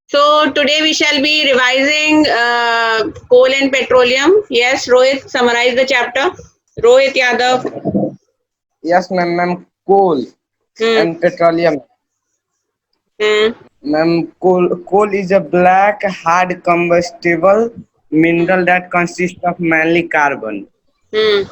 So today we shall be revising coal and petroleum. Yes, Rohit, summarize the chapter. Rohit Yadav. Yes, ma'am. Coal Hmm. and petroleum. Hmm. Ma'am, coal is a black, hard combustible mineral that consists of mainly carbon. Hmm.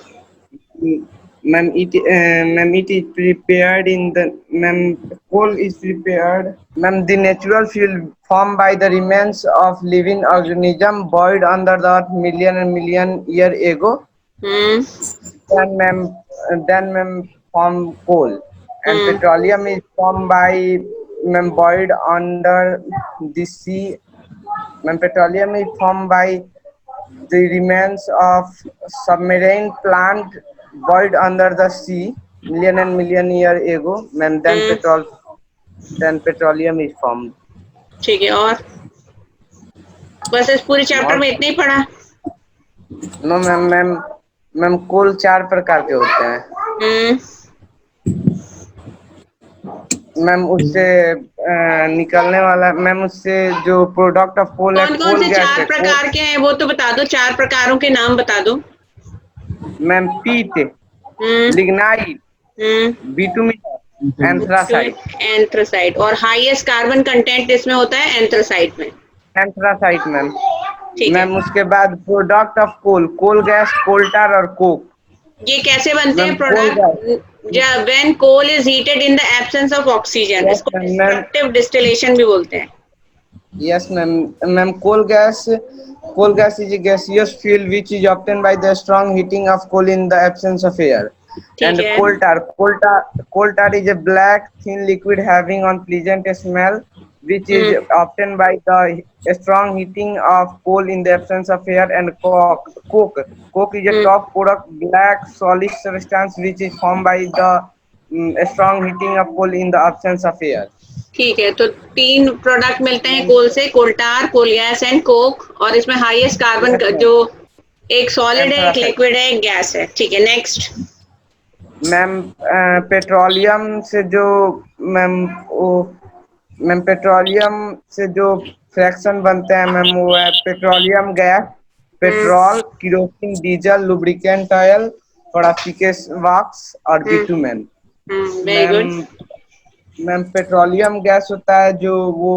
Ma'am, it is prepared in the ma'am. Coal is prepared. Ma'am, the natural fuel formed by the remains of living organism buried under the earth million and million year ago. Hmm. Then, ma'am, form coal, and Hmm. petroleum is formed by ma'am buried under the sea. Ma'am, petroleum is formed by the remains of submarine plant buried under the sea million and million year ago. Ma'am, Hmm. then petroleum is formed. ठीक है और बस इस पूरे chapter और में इतना ही पढ़ा. नो मैम कुल चार प्रकार के होते हैं. Hmm. मैम उससे निकलने वाला मैम उससे जो प्रोडक्ट ऑफ कोल है कौन कौन कोल से गैस चार है कोल. प्रकार के हैं वो तो बता दो. चार प्रकारों के नाम बता दो. Ma'am peat, Hmm. Lignite, Hmm. Bitumen, anthracite. Anthracite और हाईएस्ट कार्बन कंटेंट इसमें होता है एंथ्रासाइड में. Anthracite ma'am. ठीक है. मैम उसके बाद product of coal coal gas, coal tar और कोक. ये कैसे बनते हैं ma'am coal gas. Product. When coal is heated in the absence of oxygen, yes इसको मैम. डिस्ट्रक्टिव डिस्टिलेशन भी बोलते हैं. Yes, ma'am. Ma'am, coal gas is a gaseous fuel which is obtained by the strong heating of coal in the absence of air. ठीक And है. coal tar is a black, thin liquid having unpleasant smell, which is hmm. obtained by the strong heating of coal in the absence of air. And coke is a hmm. top product, black solid substance which is formed by the strong heating of coal in the absence of air. ठीक है, तो तीन product मिलते हैं कोल से. कोल्टार, कोल gas and Coke. और इसमें highest carbon Yes, ma'am. जो एक सॉलिड है, एक Anthracite. लिक्विड है, एक गैस है. ठीक है, नेक्स्ट. मैम पेट्रोलियम से जो मैम वो मैम पेट्रोलियम से जो फ्रैक्शन बनते हैं मैम वो है petroleum gas, hmm. Petrol, kerosene, diesel, lubricant oil, फॉस्फिकेशन वैक्स और hmm. Bitumen. Very ma'am good. Ma'am petroleum gas होता है जो वो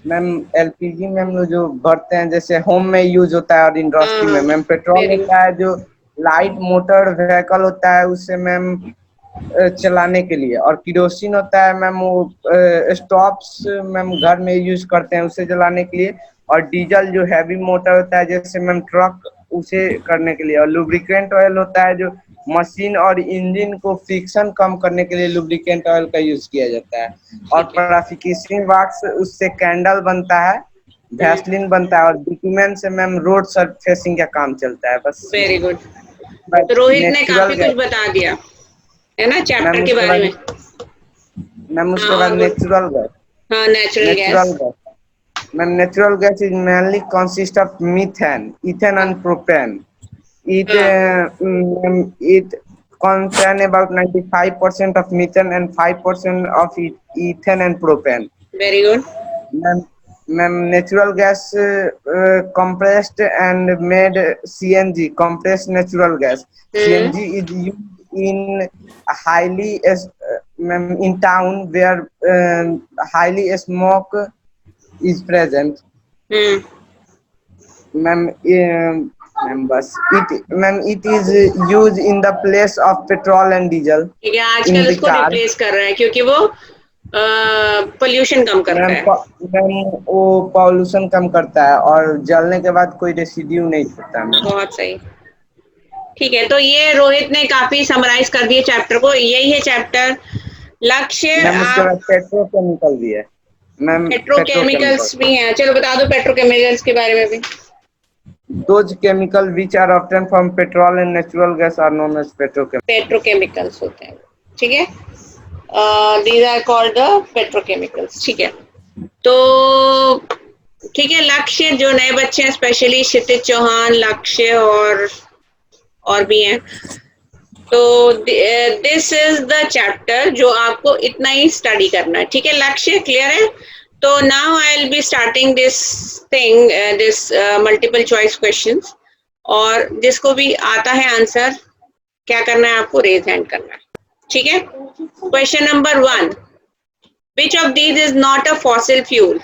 मैम एलपीजी मैम वो जो भरते हैं जैसे होम में यूज होता है और इंडस्ट्री में. हाँ. Ma'am petrol very good. होता है जो लाइट मोटर व्हीकल होता है उससे मैम चलाने के लिए. और किरोसिन होता है मैम वो स्टॉप्स मैम घर में यूज करते हैं उसे जलाने के लिए. और डीजल जो हैवी मोटर होता है जैसे मैम ट्रक उसे करने के लिए. और लुब्रिकेंट ऑयल होता है जो मशीन और इंजन को फ्रिक्शन कम करने के लिए लुब्रिकेंट ऑयल का यूज किया जाता है. और ठीक है. पैराफिकेशन वैक्स उससे कैंडल बनता है, हम्म. वैसलीन बनता है. और बिटुमेन से मैम रोड सरफेसिंग का काम चलता है. बस वेरी गुड. बस तो रोहित ने नेचुरल काफी कुछ गैस. बता दिया है ना चैप्टर मैम के उसके बारे बाद में. मैम हाँ, उसके बाद और बोल. Natural gas. हाँ, natural natural gas. Gas ma'am natural gas is mainly consist of methane, ethane हाँ. and propane. It हाँ. it contain about 95% of methane and 5% of ethane and propane. Very good. Ma'am, natural gas compressed and made CNG, compressed natural gas. Hmm. CNG is used in ma'am, in town where highly smoke is present. Hmm. Ma'am, it is used in the place of petrol and diesel ठीक है, in आजकल the उसको car. Replace कर रहा है क्योंकि वो pollution कम करता मैम है. मैम वो पॉल्यूशन कम करता है और जलने के बाद कोई रेसिड्यू नहीं छोड़ता मैम. बहुत सही. ठीक है, तो ये रोहित ने काफी समराइज कर दिए चैप्टर को. यही है चैप्टर. लक्ष्य मैम उसके आप. बाद पेट्रोकेमिकल भी है मैम. पेट्रोकेमिकल पेट्रोकेमिकल्स भी हैं. चलो बता दो पेट्रोकेमिकल्स के बारे में भी. those chemical which are obtained from petrol and natural gas are known as petrochemical. Petrochemicals होते हैं. ठीक है. These are called the petrochemicals. ठीक है. तो ठीक है, लक्ष्य जो नए बच्चे हैं, स्पेशली क्षितिज चौहान, लक्ष्य और भी हैं. तो दिस इज द चैप्टर जो आपको इतना ही स्टडी करना है. ठीक है, लक्ष्य क्लियर है. तो now I'll be starting this thing, this multiple choice questions, और जिसको भी आता है आंसर क्या करना है आपको, रेज हैंड करना है, ठीक है। Question number 1, which of these is not a fossil fuel?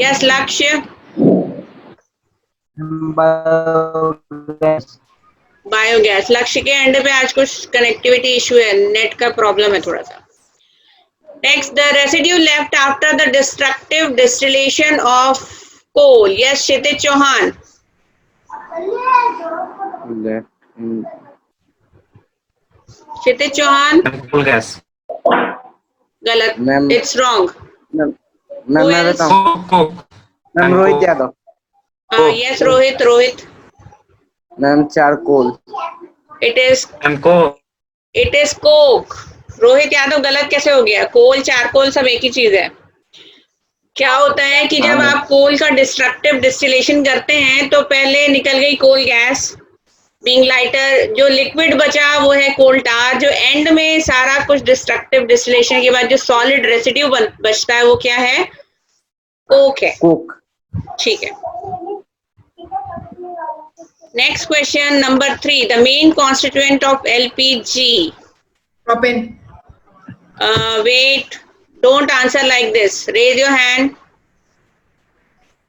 Yes, Lakshya. Biogas. Biogas. Lakshya के एंड पे आज कुछ कनेक्टिविटी इशू है, नेट का प्रॉब्लम है थोड़ा सा। Next, the residue left after the destructive distillation of coal. Yes, Kshitij Chauhan. Kshitij Chauhan. coal gas. गलत, मैम इट्स रॉन्ग। मैं बताऊं, Coke. Ma'am Rohit Yadav. Yes, Rohit. Ma'am charcoal. It is And coke. Coke. Rohit Yadav गलत कैसे हो गया? कोल चारकोल सब एक ही चीज है। क्या होता है कि जब आप कोल का डिस्ट्रक्टिव डिस्टिलेशन करते हैं तो पहले निकल गई कोल गैस बीइंग लाइटर, जो लिक्विड बचा वो है कोल टार, जो एंड में सारा कुछ डिस्ट्रक्टिव डिस्टिलेशन के बाद जो सॉलिड रेसिड्यू बचता है वो क्या है? कोक है। कोक। ठीक है। Next question number 3, the main constituent of LPG. Propane. Wait, don't answer like this. Raise your hand.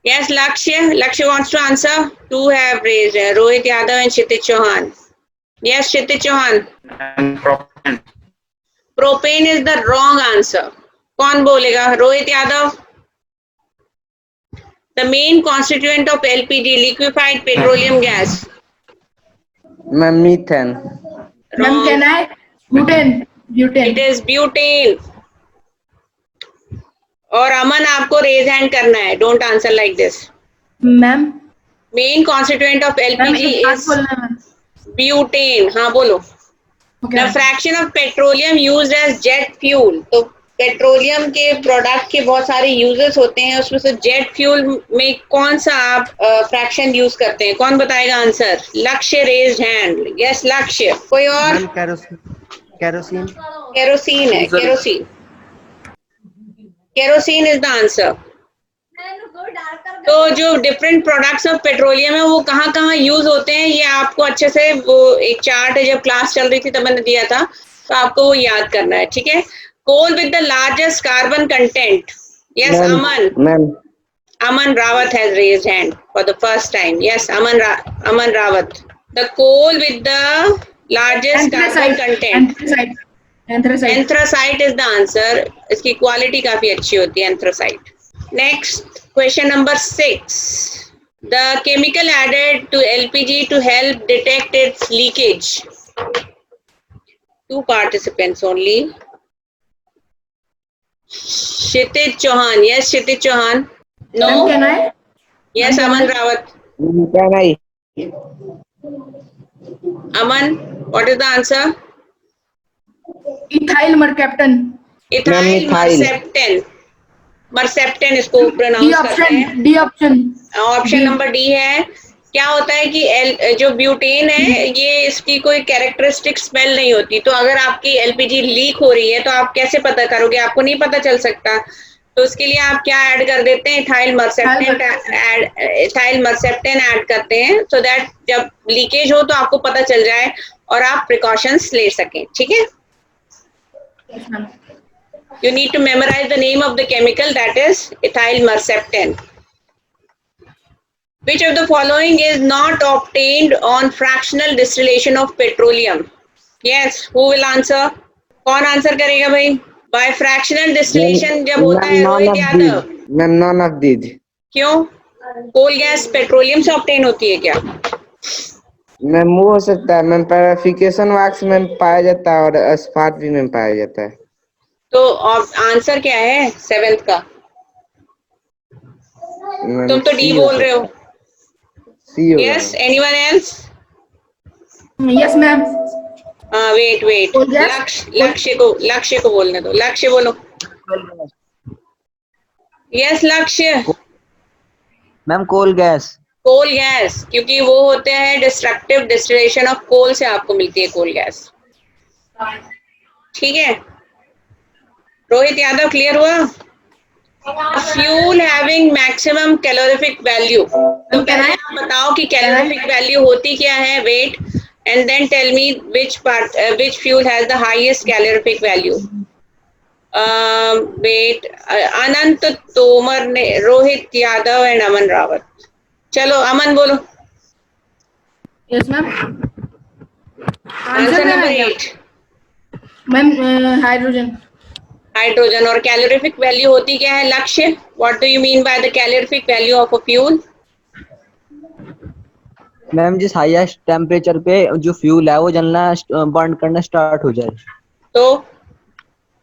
Yes, Lakshya wants to answer. 2 have raised. Rohit Yadav and Kshitij Chauhan. Yes, Kshitij Chauhan. And propane. Propane is the wrong answer. कौन बोलेगा? Rohit Yadav. The main constituent of LPG, liquefied petroleum gas. Ma'am methane. Ma'am, can I? Butane. It is butane. और अमन आपको raise hand करना है, don't answer like this. Ma'am. Main constituent of Ma'am, LPG एक बात is बोलना है, ma'am. ब्यूटेन। हाँ बोलो। Okay. The fraction of petroleum used as jet fuel, तो पेट्रोलियम के प्रोडक्ट के बहुत सारे यूजेस होते हैं, उसमें से जेट फ्यूल में कौन सा आप फ्रैक्शन यूज करते हैं? कौन बताएगा आंसर? लक्ष्य रेज्ड हैंड। यस लक्ष्य। कोई और? Ma'am kerosene. केरोसिन है, केरोसिन इज द आंसर। तो जो डिफरेंट प्रोडक्ट्स ऑफ पेट्रोलियम है वो कहाँ कहाँ यूज होते हैं, ये आपको अच्छे से, वो एक चार्ट है, जब क्लास चल रही थी तब मैंने दिया था, तो आपको वो याद करना है, ठीक है। Coal with the largest carbon content. Yes Aman. Ma'am Aman Rawat has raised hand for the first time. Yes, Aman Rawat. The coal with the largest carbon content. Anthracite. Anthracite is the answer. इसकी quality काफी अच्छी होती है anthracite. Next, question number 6. The chemical added to LPG to help detect its leakage. 2 participants only. Kshitij Chauhan. Yes, Kshitij Chauhan. No. Ma'am, can I? Yes, Aman Rawat. क्या नहीं। Aman, what is the answer? Ethyl mercaptan. Ethyl methyl. merceptin. Merceptin इसको D pronounce करते option. हैं। D option. Option D. Number D है। क्या होता है कि जो ब्यूटेन है ये इसकी कोई कैरेक्टरिस्टिक स्मेल नहीं होती, तो अगर आपकी एलपीजी लीक हो रही है तो आप कैसे पता करोगे? आपको नहीं पता चल सकता, तो उसके लिए आप क्या ऐड कर देते हैं? इथाइल मर्सेप्टेन ऐड करते हैं, सो दैट जब लीकेज हो तो आपको पता चल जाए और आप प्रिकॉशंस ले सकें, ठीक है। Yes, ma'am. You need to memorize the name of the chemical, that is ethyl merceptin. Which of the following is not obtained on fractional distillation of petroleum? Yes, who will answer? कौन answer करेगा भाई? By fractional distillation जब होता है Rohit Yadav. Ma'am none of these. क्यों? कोल gas petroleum से obtain होती है क्या? मैम वो हो सकता है मैम, पैराफिकेशन वैक्स में पाया जाता है और अस्फाट भी में पाया जाता है। तो आंसर क्या है 7th का? तुम तो डी बोल रहे हो। Yes, anyone else? Yes, ma'am. Wait Coal gas? लक्ष्य को बोलने दो। लक्ष्य बोलो। Yes Lakshya. Ma'am coal gas. Coal gas, क्योंकि वो होते हैं डिस्ट्रक्टिव डिस्टिलेशन ऑफ कोल से आपको मिलती है कोल गैस, ठीक है। रोहित यादव क्लियर हुआ? Fuel having maximum calorific value. तो पहले आप बताओ कि कैलोरीफिक वैल्यू होती क्या है, wait, and then tell me which fuel has the highest calorific value. Wait, Anant Tomar ने, रोहित यादव एंड अमन रावत। चलो अमन बोलो yes ma'am. Answer number 8 ma'am hydrogen. Hydrogen. और कैलोरीफिक वैल्यू होती क्या है Lakshya? What do you mean by the calorific value of a fuel? Ma'am जिस highest temperature पे जो फ्यूल है वो जलना बर्न करना स्टार्ट हो जाए। तो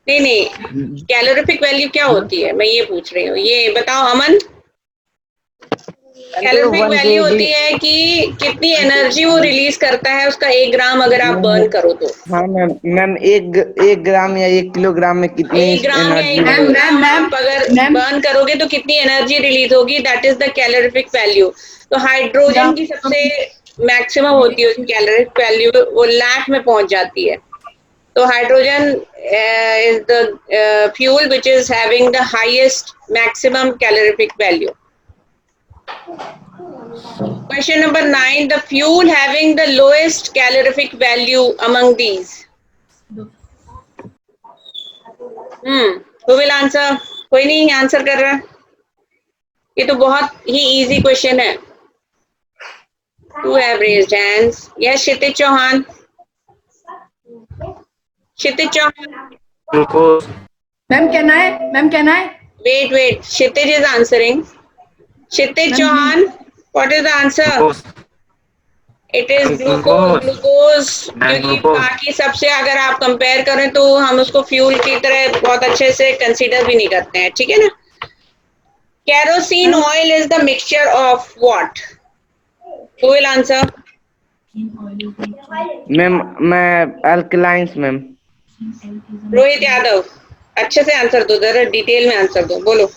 नहीं कैलोरीफिक वैल्यू क्या होती है, मैं ये पूछ रही हूँ, ये बताओ अमन। Calorific 1 value kg। होती है कि कितनी एनर्जी वो रिलीज करता है उसका 1 ग्राम अगर आप बर्न करो तो। हाँ मैम, एक ग्राम या 1 किलोग्राम में कितनी 1 ग्राम या 1 एनर्जी? किलोग्राम आप अगर मैम बर्न करोगे तो कितनी एनर्जी रिलीज होगी, that is the calorific value. तो हाइड्रोजन की सबसे मैक्सिमम होती है उसकी कैलोरीफिक वैल्यू, वो लाख में पहुंच जाती है। तो hydrogen is the fuel which is having the highest maximum calorific value. Question number 9, the fuel having the lowest calorific value among these. Who will answer? कोई नहीं आंसर कर रहा। ये तो बहुत ही इजी क्वेश्चन है। Who have raised hands? Yes, Kshitij Chauhan. Kshitij Chauhan. Glucose. Ma'am कहना है। Wait. Kshitij is answering. Kshitij Chauhan, what is the answer? Glucose. It is Glucose. Glucose. Ma'am क्योंकि glucose. बाकी सबसे अगर आप कंपेयर करें तो हम उसको फ्यूल की तरह बहुत अच्छे से कंसीडर भी नहीं करते हैं, ठीक है ना। Kerosene oil is the mixture of what? Who will answer? Ma'am मैं अल्कलाइंस मैम। रोहित यादव, अच्छे से आंसर दो, जरा डिटेल में आंसर दो, बोलो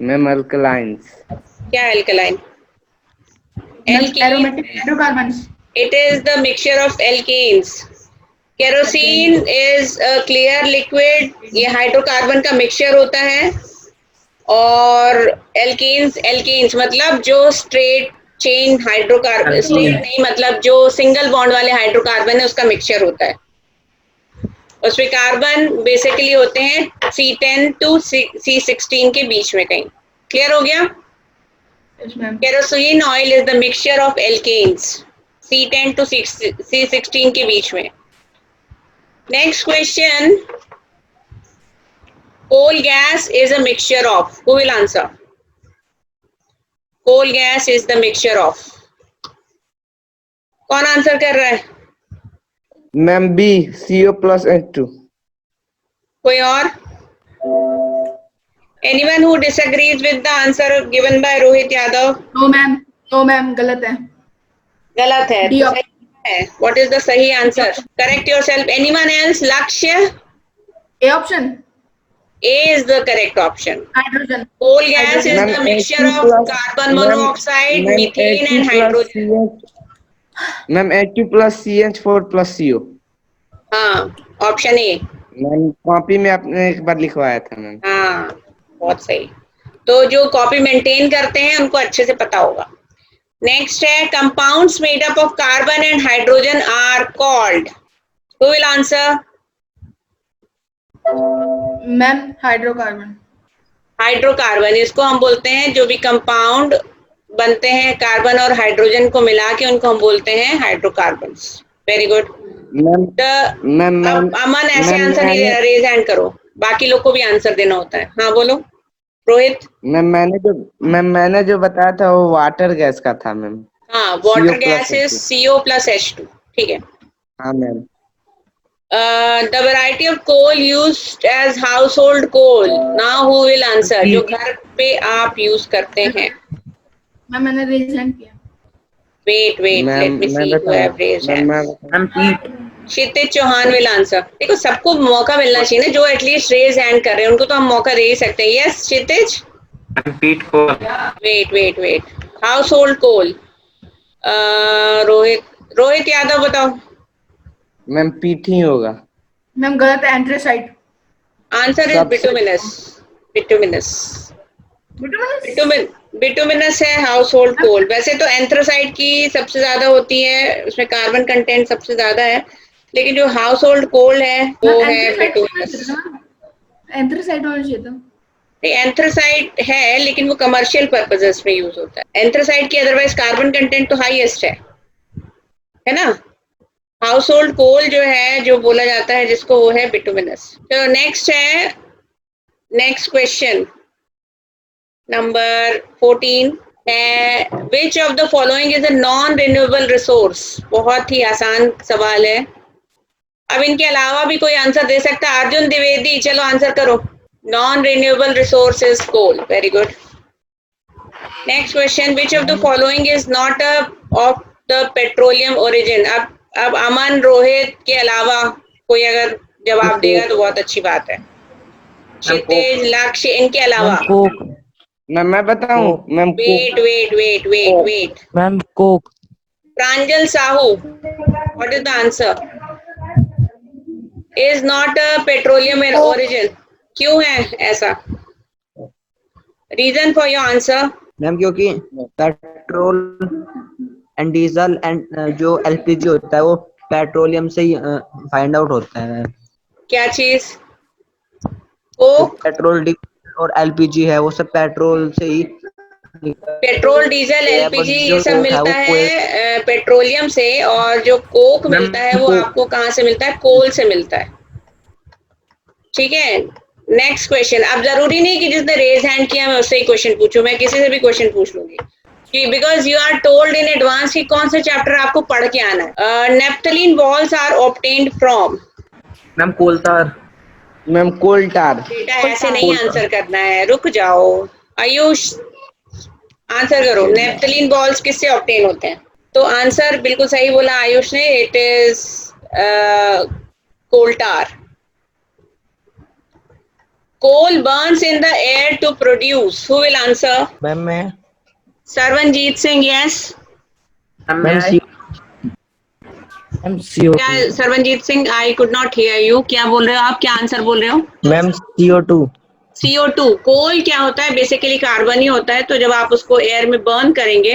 मैम अल्कलाइंस। क्या है alkaline? Aromatic hydrocarbons. It is the mixture of alkanes. Kerosene is a clear liquid, ये हाइड्रोकार्बन का मिक्सचर होता है। और एल्केन्स मतलब जो स्ट्रेट चेन हाइड्रोकार्बन, स्ट्रेट नहीं मतलब जो सिंगल बॉन्ड वाले हाइड्रोकार्बन है उसका मिक्सचर होता है। उसमें कार्बन बेसिकली होते हैं C10 to C16 के बीच में कहीं। क्लियर हो गया? Kerosene oil is the mixture of alkanes C10 to C16 के बीच में। Next question, coal gas is a mixture of, who will answer? Coal gas is the mixture of, कौन आंसर कर रहा है? Ma'am B CO+H2। कोई और? Anyone who disagrees with the answer given by Rohit Yadav? No ma'am गलत है। गलत है। D तो सही है। What is the सही answer? Correct yourself. Anyone else? Lakshya? A option A is the correct option. Hydrogen. Coal gas is ma'am the mixture of carbon monoxide, methane and hydrogen. Ma'am H2+CH4+CO। हाँ, option A. Ma'am copy में आपने एक बार लिखवाया था ma'am. हाँ, बहुत सही। तो जो कॉपी मेंटेन करते हैं उनको अच्छे से पता होगा। नेक्स्ट है, compounds made up of carbon and hydrogen are called, who will answer? Ma'am hydrocarbon. Hydrocarbon, इसको हम बोलते हैं जो भी कंपाउंड बनते हैं कार्बन और हाइड्रोजन को मिला के उनको हम बोलते हैं हाइड्रोकार्बन्स। Very good. मैम अब अमन ऐसे आंसर नहीं दे रहा, रेज हैंड करो, बाकी लोग को भी आंसर देना होता है। हाँ बोलो रोहित। मैम मैंने जो बताया था वो वाटर गैस का था मैम। हाँ, वाटर गैस इज CO+H2, ठीक है। हाँ ma'am. The variety of coal used as household coal. Now who will answer? जो घर पे आप यूज करते हैं। मैम मैंने रेज हैंड किया। Wait, let me see who have raised hands. Ma'am पीट। क्षितिज चौहान will answer. देखो सबको मौका मिलना चाहिए ना, जो एटलीस्ट रेज हैंड कर रहे हैं उनको तो हम मौका दे ही सकते हैं। यस क्षितिज। मैम पीट को। Wait. Household coal. Rohit Yadav बताओ। मैम पीट ही होगा। मैम गलत है, anthracite. Answer is bituminous. Bituminous Bituminous? Bituminous है हाउस होल्ड कोल। वैसे तो एंथ्रासाइड की सबसे ज्यादा होती है, उसमें कार्बन कंटेंट सबसे ज्यादा है, लेकिन जो हाउस होल्ड कोल है वो है बिटुमिनस। एंथ्रासाइड होना चाहिए था। एंथ्रासाइड है लेकिन वो कमर्शियल पर्पसेस में यूज होता है। एंथ्रासाइड की अदरवाइज कार्बन कंटेंट तो हाईएस्ट है ना। हाउस होल्ड कोल जो है, जो बोला जाता है जिसको, वो है बिटुमिनस। तो नेक्स्ट है, नेक्स्ट क्वेश्चन नंबर 14 है, विच of the following is a non renewable resource. बहुत ही आसान सवाल है। अब इनके अलावा भी कोई आंसर दे सकता है। अर्जुन द्विवेदी, चलो आंसर करो। Non renewable resource is coal. Very good. Next question, which of the following is not of the petroleum origin. अब अमन, रोहित के अलावा कोई अगर जवाब देगा तो बहुत अच्छी बात है। क्षितिज, लक्ष्य, इनके अलावा। Ma'am coke. मैं बताऊं ma'am? Wait wait wait wait wait. Ma'am coke. Pranjal Sahu, what is the answer? Is not a petroleum in origin. क्यों है ऐसा? Reason for your answer? Ma'am क्योंकि पेट्रोल एंड डीजल एंड जो एलपीजी होता है वो पेट्रोलियम से ही फाइंड आउट होता है मैम। क्या चीज? कोक? पेट्रोल डीजल और एलपीजी है वो सब पेट्रोल से ही। पेट्रोल, डीजल, एलपीजी ये सब मिलता वो है पेट्रोलियम से, और जो कोक मिलता है वो आपको कहाँ से मिलता है? कोल से मिलता है। ठीक है, नेक्स्ट क्वेश्चन। अब जरूरी नहीं कि जिसने रेज हैंड किया मैं उससे ही क्वेश्चन पूछूं, मैं किसी से भी क्वेश्चन पूछ लूंगी कि because you are told in advance कि कौन से चैप्टर आपको पढ़ के आना है। Naphthalene balls are obtained from. Ma'am coal tar. Ma'am coal tar. बेटा ऐसे नहीं आंसर करना है, रुक जाओ। आयुष आंसर करो, नेफ्थलीन बॉल्स किससे ऑब्टेन होते हैं? तो आंसर बिल्कुल सही बोला आयुष ने, it is coal tar. Coal burns in the air to produce. Who will answer? Ma'am मैं Sarvanjeet Singh, yes. मैम क्या Sarvanjit Singh? I could not hear you. क्या बोल रहे हो आप? क्या आंसर बोल रहे हो? Ma'am CO2। CO2। कोल क्या होता है? बेसिकली कार्बन ही होता है। तो जब आप उसको एयर में बर्न करेंगे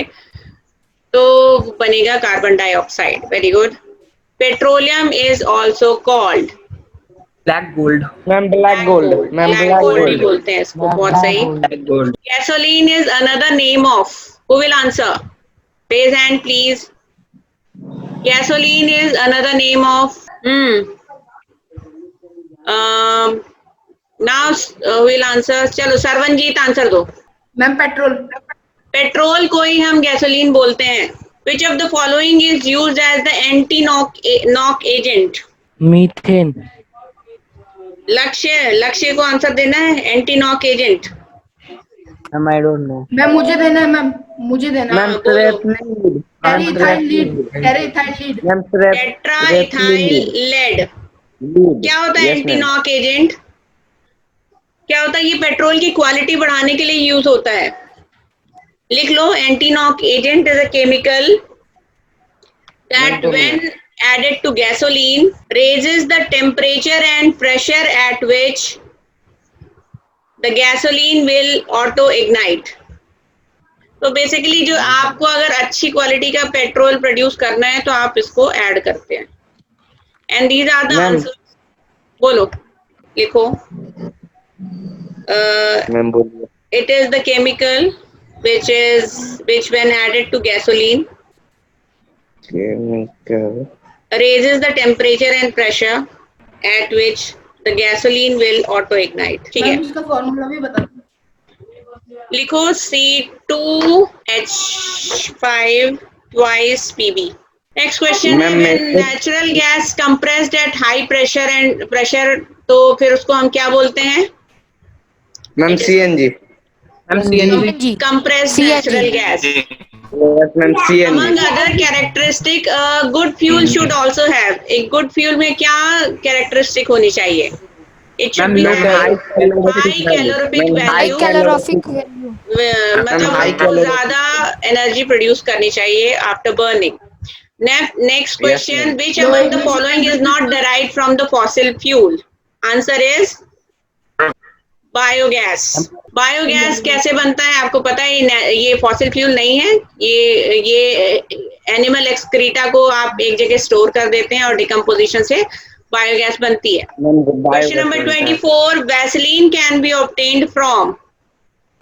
तो बनेगा carbon dioxide. Very good. Petroleum is also called black gold. Ma'am black gold. Ma'am black black gold भी गोल्ड। बोलते हैं इसको। बहुत सही। Black gold. Gasoline is another name of. Who will answer? Raise hand, please. Gasoline is another name of. Now who will answer? चलो Sarvanjit answer दो। Ma'am petrol. Petrol को ही हम गैसोलीन बोलते हैं। Which of the following is used as the anti-knock agent? Methane. Lakshya को answer देना है। Anti knock agent. Ma'am I don't know. Ma'am मुझे देना है, मैम मुझे देना है। मैम ट्रेथलीन। Tetraethyl lead. Tetraethyl lead. Ma'am tetra ethyl lead. क्या होता है एंटी नॉक एजेंट? क्या होता है? ये पेट्रोल की क्वालिटी बढ़ाने के लिए यूज होता है। लिख लो, anti knock agent is a chemical that when added to gasoline raises the temperature and pressure at which the gasoline will auto ignite. तो बेसिकली जो आपको अगर अच्छी क्वालिटी का पेट्रोल प्रोड्यूस करना है तो आप इसको ऐड करते हैं। And these are the answers. बोलो, लिखो। It is the chemical which when added to gasoline raises the temperature and pressure at which the gasoline will auto ignite. ठीक है, मैम इसका फॉर्मूला भी बता दो। लिखो C2H5 twice Pb. Next question है, when natural gas compressed at high pressure तो फिर उसको हम क्या बोलते हैं? Ma'am CNG. Ma'am CNG. compressed natural gas. Ma'am CNG. Among other characteristic, a good fuel should also have. एक good fuel में क्या characteristic होनी चाहिए? It should be high calorific value. मतलब बहुत ज्यादा एनर्जी प्रोड्यूस करनी चाहिए after burning. Next question, which among the following is not derived from the fossil fuel? Answer is biogas. Biogas कैसे बनता है आपको पता है? ये फॉसिल फ्यूल नहीं है, ये एनिमल एक्सक्रीटा को आप एक जगह स्टोर कर देते हैं और डिकम्पोजिशन से बायोगैस बनती है। Question number 24, Vaseline can be obtained from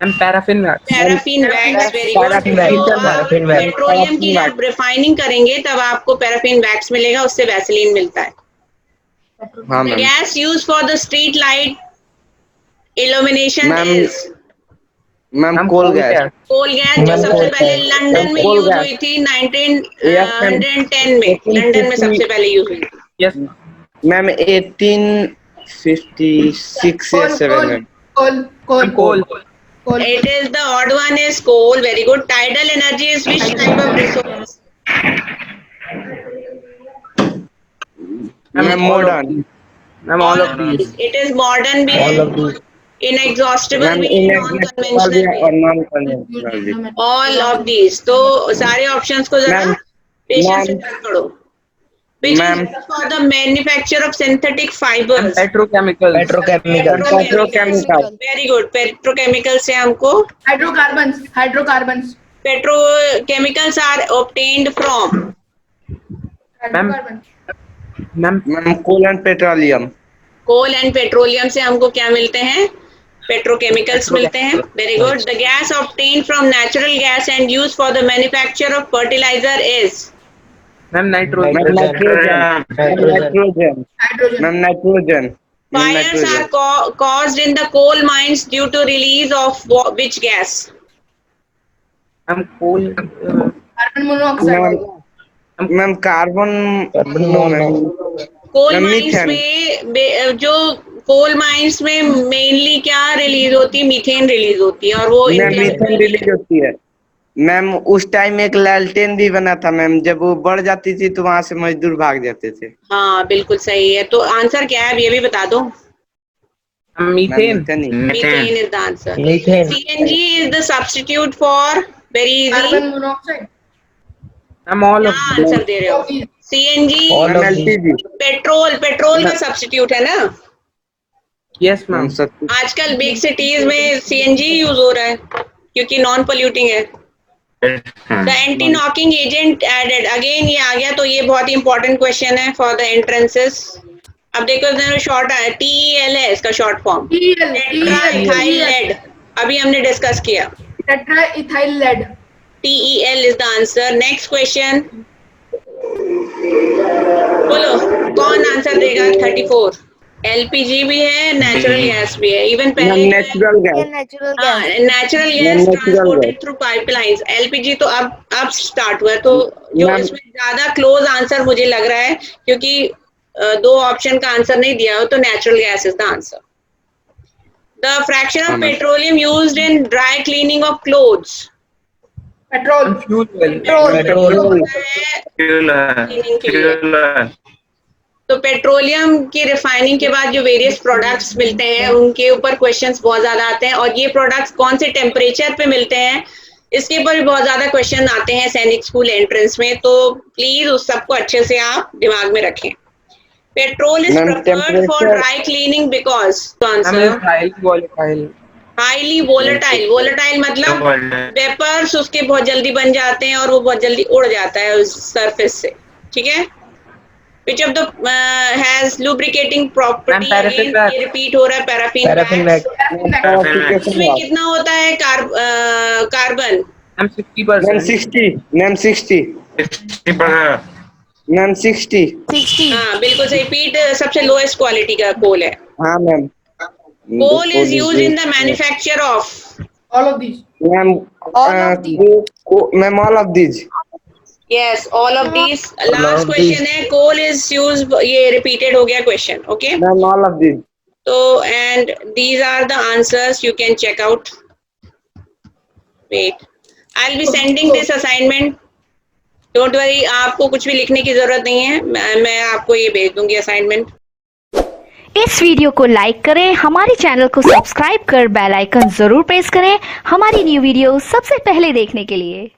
ma'am paraffin wax. Paraffin wax. Very good. Paraffin wax, paraffin wax, petroleum की जब रिफाइनिंग करेंगे तब आपको पैराफिन वैक्स मिलेगा, उससे वैसलीन मिलता है। हाँ The ma'am. gas used for the street light illumination Ma'am, is ma'am coal gas. Coal gas, जो Ma'am, सबसे coal पहले gas. लंदन में Coal यूज gas. हुई थी Yes, ma'am. 1910 में। लंदन में सबसे पहले यूज हुई थी। यस मैम 1856 या 7 में। कोल। It is the odd one is coal. Very good. Tidal energy is which type of resource? Ma'am modern. Ma'am all of these. It is modern भी All है, of these. inexhaustible मैम भी है, इनएग्जिस्टेबल भी non-conventional भी और है। Non conventional भी। All of these. तो सारे ऑप्शंस को जरा Ma'am, पेशेंस से ma'am, पढ़ो। Which is ma'am. used for the manufacture of synthetic ma'am fibers? Petrochemical. Petrochemical. Petrochemical. Very good. Petrochemical से हमको hydrocarbons petrochemicals are obtained from ma'am ma'am coal and petroleum. Coal and petroleum से हमको क्या मिलते हैं? Petrochemicals मिलते हैं। Very good. The gas obtained from natural gas and used for the manufacture of fertiliser is ma'am nitrogen. Ma'am nitrogen. Ma'am nitrogen. fires are caused in the coal mines due to release of which gas? Ma'am coal. Carbon monoxide. Ma'am carbon. Coal Ma'am, mines methane. में जो coal mines में mainly क्या release होती है? Methane release होती है, और वो मैम मीथेन रिलीज होती है। मैम उस टाइम एक लालटेन भी बना था मैम, जब वो बढ़ जाती थी तो वहां से मजदूर भाग जाते थे। हाँ बिल्कुल सही है। तो आंसर क्या है ये भी बता दो। Methane. Methane is the answer. Methane. CNG is the substitute for very easy. Carbon monoxide. Ma'am all of क्या आंसर दे रहे हो? CNG All ma'am of these. LPG. Petrol का सब्स्टिट्यूट है ना। Yes ma'am. मैम सब आजकल बिग सिटीज में CNG यूज हो रहा है क्योंकि नॉन पोल्यूटिंग है। The anti knocking agent added, again ये आ गया, तो ये बहुत ही इंपॉर्टेंट क्वेश्चन है फॉर द एंट्रेंसेस। अब देखो शॉर्ट है, TEL है इसका शॉर्ट फॉर्म। टेट्राइथाइल लेड अभी हमने डिस्कस किया। Tetraethyl lead. TEL is the answer. Next question. बोलो कौन आंसर देगा? 34। LPG भी है, नेचुरल गैस भी है। इवन पहले नेचुरल गैस। हाँ, natural gas transported through pipelines. LPG तो अब स्टार्ट हुआ है, तो जो Ma'am, इसमें ज्यादा क्लोज आंसर मुझे लग रहा है, क्योंकि दो ऑप्शन का आंसर नहीं दिया हो, तो natural gas is the answer. The fraction of हाँ, ma'am. Petroleum used in dry cleaning of clothes. Petrol. Petrol. तो पेट्रोलियम की रिफाइनिंग के बाद जो वेरियस प्रोडक्ट्स मिलते हैं उनके ऊपर क्वेश्चंस बहुत ज्यादा आते हैं, और ये प्रोडक्ट्स कौन से टेम्परेचर पे मिलते हैं इसके ऊपर भी बहुत ज्यादा क्वेश्चन आते हैं सैनिक स्कूल एंट्रेंस में। तो प्लीज उस सबको अच्छे से आप दिमाग में रखें। Petrol is Ma'am, preferred for temperature- dry cleaning because highly volatile. Volatile मतलब वेपर्स उसके बहुत जल्दी बन जाते हैं और वो बहुत जल्दी उड़ जाता है उस सरफेस से। ठीक है। Which of the has lubricating property? Ma'am, paraffin Again, wax. ये रिपीट हो रहा है। पैराफिन Purification इसमें wax. कितना होता है carbon? Ma'am 60%। Ma'am 60। Ma'am 60। Ma'am 60। हाँ बिल्कुल सही। पीट सबसे लोएस्ट क्वालिटी का कोल है। हाँ ma'am. Coal is used in the manufacture of. All of this. Ma'am ma'am all of these. Yes all of these. Last of question है, coal is used, ये रिपीटेड हो गया question. Okay, ma'am all of these. तो and these are the answers, you can check out. Wait, I will be sending this assignment, don't worry. आपको कुछ भी लिखने की जरूरत नहीं है, मैं आपको ये भेज दूंगी असाइनमेंट। इस वीडियो को लाइक करें, हमारे चैनल को सब्सक्राइब कर बेल आइकन जरूर प्रेस करें हमारी न्यू वीडियो सबसे पहले देखने के लिए।